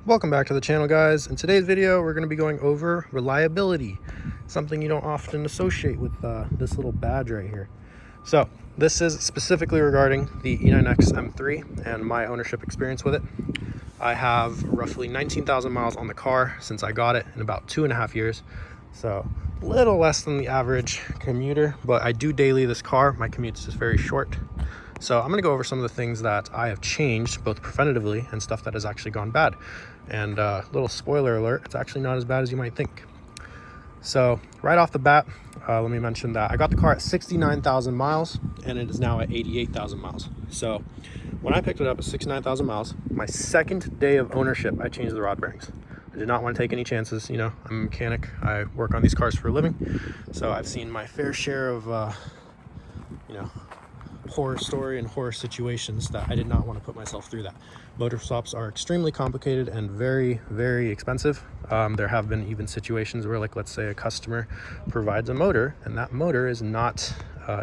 Welcome back to the channel, guys. In today's video we're going to be going over reliability, something you don't often associate with this little badge right here. So this is specifically regarding the E9x M3 and my ownership experience with it. I have roughly 19,000 miles on the car since I got it in about 2.5 years, so a little less than the average commuter, but I do daily this car. My commute's just very short. So I'm going to go over some of the things that I have changed, both preventatively and stuff that has actually gone bad. And little spoiler alert, it's actually not as bad as you might think. So right off the bat, let me mention that I got the car at 69,000 miles and it is now at 88,000 miles. So when I picked it up at 69,000 miles, my second day of ownership, I changed the rod bearings. I did not want to take any chances. You know, I'm a mechanic. I work on these cars for a living. So I've seen my fair share of, horror story and horror situations that I did not want to put myself through that. Motor swaps are extremely complicated and very, very expensive. There have been even situations where, like, let's say a customer provides a motor and that motor is not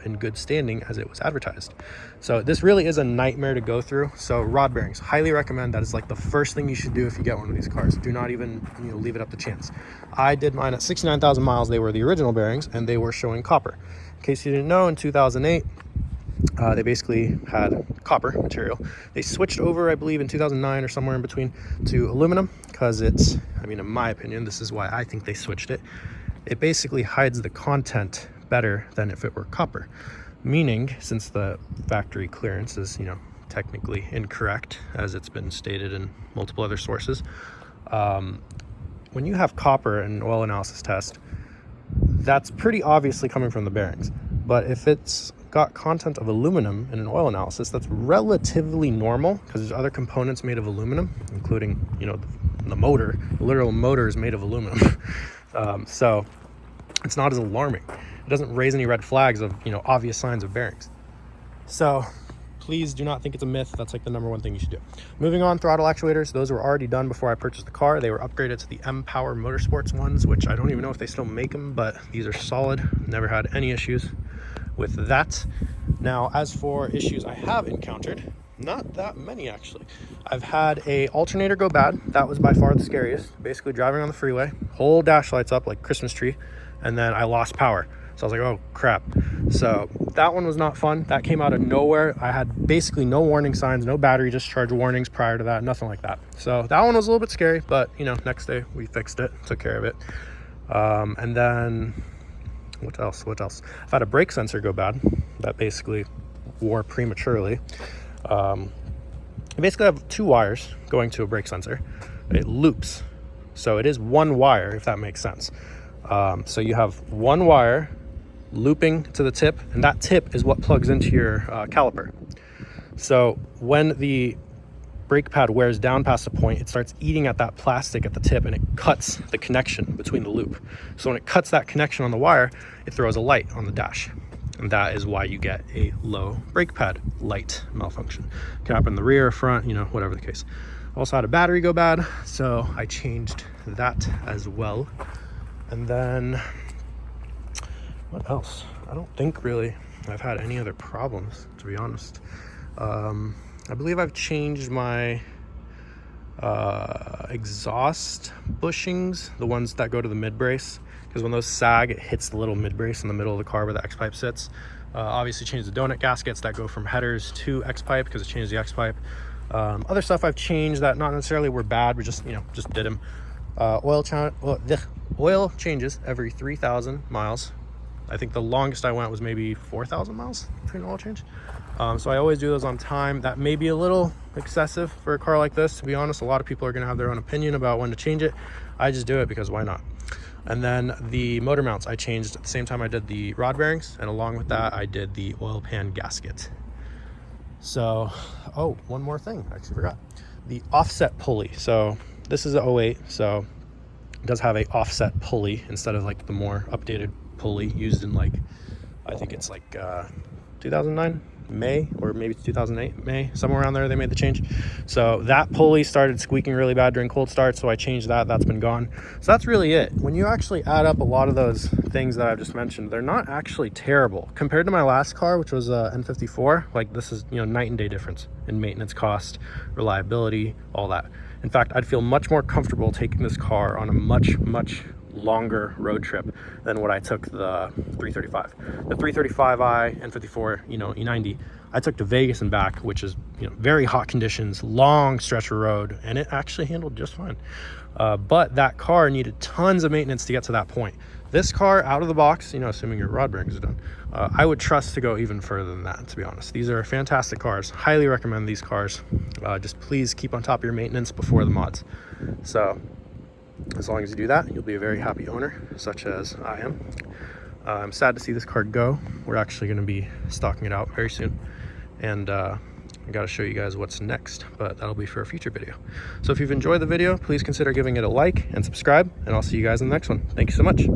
in good standing as it was advertised. So this really is a nightmare to go through. So rod bearings, highly recommend. That is like the first thing you should do if you get one of these cars. Do not even leave it up to chance. I did mine at 69,000 miles. They were the original bearings and they were showing copper. In case you didn't know, in 2008 they basically had copper material. They switched over, I believe, in 2009 or somewhere in between to aluminum because it's, in my opinion, this is why I think they switched it. It basically hides the content better than if it were copper. Meaning, since the factory clearance is, technically incorrect, as it's been stated in multiple other sources, when you have copper in an oil analysis test, that's pretty obviously coming from the bearings. But if it's got content of aluminum in an oil analysis, that's relatively normal because there's other components made of aluminum, including, the motor. The literal motor is made of aluminum. So it's not as alarming. It doesn't raise any red flags of, obvious signs of bearings. So please do not think it's a myth. That's like the number one thing you should do. Moving on, throttle actuators. Those were already done before I purchased the car. They were upgraded to the M Power Motorsports ones, which I don't even know if they still make them, but these are solid. Never had any issues with that. Now, as for issues I have encountered, not that many actually. I've had a alternator go bad. That was by far the scariest. Basically driving on the freeway, whole dash lights up like Christmas tree, and then I lost power. So I was like, oh crap. So that one was not fun. That came out of nowhere. I had basically no warning signs, no battery discharge warnings prior to that, nothing like that. So that one was a little bit scary, but next day we fixed it, took care of it. And then what else? I've had a brake sensor go bad. That basically wore prematurely. I basically have two wires going to a brake sensor. It loops. So it is one wire, if that makes sense. So you have one wire looping to the tip, and that tip is what plugs into your caliper. So when the brake pad wears down past a point, it starts eating at that plastic at the tip and it cuts the connection between the loop. So when it cuts that connection on the wire, it throws a light on the dash. And that is why you get a low brake pad light malfunction. It can happen in the rear, front, whatever the case. Also had a battery go bad, so I changed that as well. And then what else? I don't think really I've had any other problems, to be honest. I believe I've changed my exhaust bushings, the ones that go to the mid brace, because when those sag, it hits the little mid brace in the middle of the car where the X pipe sits. Obviously changed the donut gaskets that go from headers to X pipe because it changed the X pipe. Other stuff I've changed that not necessarily were bad, we just did them. Oil changes every 3,000 miles. I think the longest I went was maybe 4,000 miles between oil change. So I always do those on time. That may be a little excessive for a car like this, to be honest. A lot of people are going to have their own opinion about when to change it. I just do it because why not? And then the motor mounts I changed at the same time I did the rod bearings, and along with that I did the oil pan gasket. So, oh, one more thing, I actually forgot. The offset pulley. So this is an 08, so it does have a offset pulley instead of like the more updated pulley used in I think it's 2009 May, or maybe 2008 May, somewhere around there they made the change. So that pulley started squeaking really bad during cold start, so I changed that. That's been gone. So that's really it. When you actually add up a lot of those things that I've just mentioned, they're not actually terrible compared to my last car, which was a N54. This is night and day difference in maintenance cost, reliability, all that. In fact, I'd feel much more comfortable taking this car on a much longer road trip than what I took the 335. The 335i and 54, E90, I took to Vegas and back, which is, very hot conditions, long stretch of road, and it actually handled just fine. But that car needed tons of maintenance to get to that point. This car out of the box, assuming your rod bearings are done, I would trust to go even further than that, to be honest. These are fantastic cars. Highly recommend these cars. Just please keep on top of your maintenance before the mods. So as long as you do that, you'll be a very happy owner, such as I am. I'm sad to see this car go. We're actually going to be stocking it out very soon. And I got to show you guys what's next, but that'll be for a future video. So if you've enjoyed the video, please consider giving it a like and subscribe, and I'll see you guys in the next one. Thank you so much.